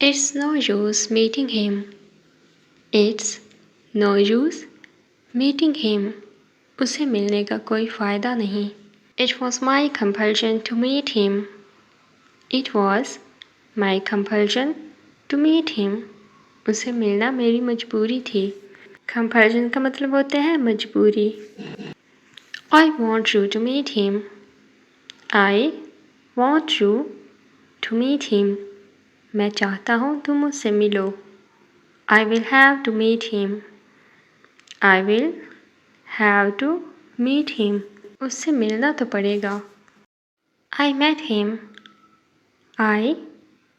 It's no use meeting him. It's no use meeting him. उसे मिलने का कोई फ़ायदा नहीं. It was my compulsion to meet him. It was my compulsion to meet him. उसे मिलना मेरी मजबूरी थी. Compulsion का मतलब होता है मजबूरी. I want you to meet him. I want you to meet him. मैं चाहता हूँ तुम उससे मिलो. I will have to meet him. I will have to meet him. उससे मिलना तो पड़ेगा. I met him. I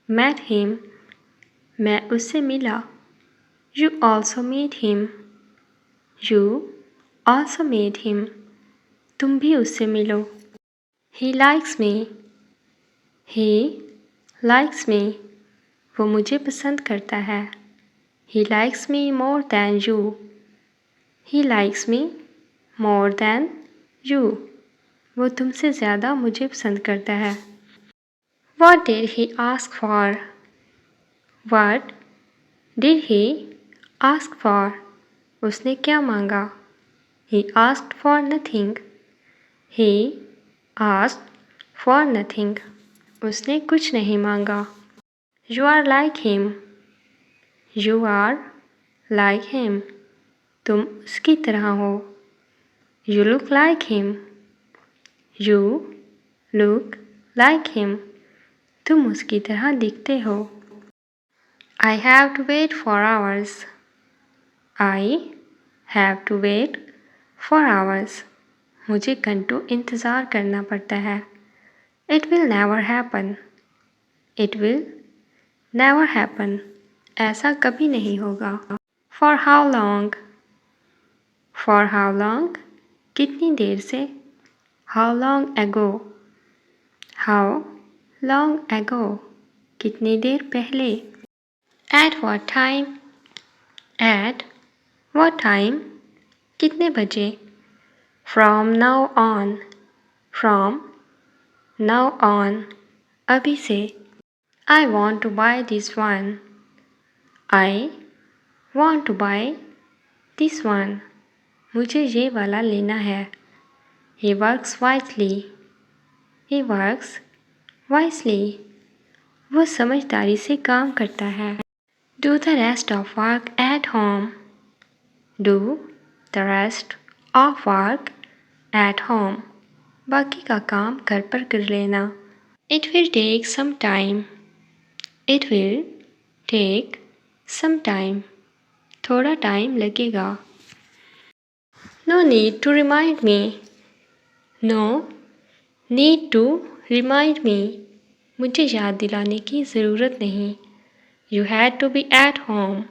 met him. मैं उससे मिला. You also meet him. You also meet him. तुम भी उससे मिलो. He likes me. He likes me. वो मुझे पसंद करता है. He likes me more than you. He likes me more than you. वो तुमसे ज़्यादा मुझे पसंद करता है. What did he ask for? What did he ask for? उसने क्या मांगा? He asked for nothing. He asked for nothing. उसने कुछ नहीं मांगा. You are like him. You are like him. तुम उसकी तरह हो. You look like him. You look like him. तुम उसकी तरह दिखते हो. I have to wait for hours. I have to wait for hours. मुझे घंटों इंतज़ार करना पड़ता है. It will never happen. It will never happen. ऐसा कभी नहीं होगा. For how long? For how long? कितनी देर से? How long ago? How long ago? कितनी देर पहले? At what time? At what time? कितने बजे? From now on. From now on. अभी से. I want to buy this one. I want to buy this one. मुझे ये वाला लेना है. He works wisely. He works wisely. वो समझदारी से काम करता है. Do the rest of work at home. Do the rest of work at home. बाकी का काम घर पर कर लेना. It will take some time. It will take some time. थोड़ा टाइम लगेगा. No need to remind me. No need to remind me. मुझे याद दिलाने की ज़रूरत नहीं. You had to be at home.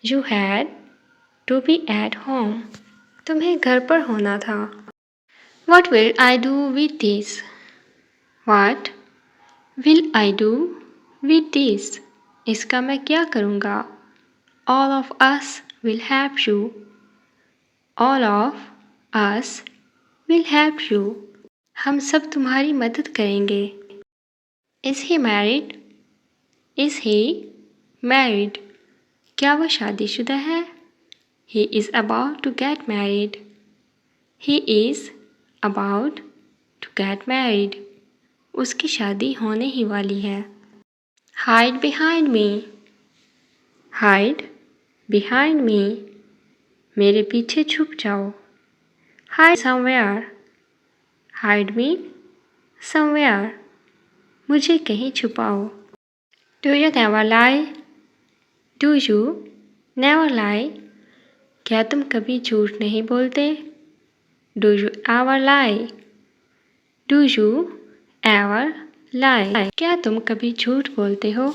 You had to be at home. तुम्हें घर पर होना था. What will I do with this? What will I do with this? इसका मैं क्या करूँगा? All of us will help you. All of us will help you. हम सब तुम्हारी मदद करेंगे. Is he married? Is he married? क्या वो शादीशुदा है? He is about to get married. He is about to get married. उसकी शादी होने ही वाली है. Hide behind me. Hide behind me. मेरे पीछे छुप जाओ. Hide somewhere. Hide me somewhere. मुझे कहीं छुपाओ. Do you never lie? Do you never lie? क्या तुम कभी झूठ नहीं बोलते? Do you ever lie? Do you ever lie? क्या तुम कभी झूठ बोलते हो?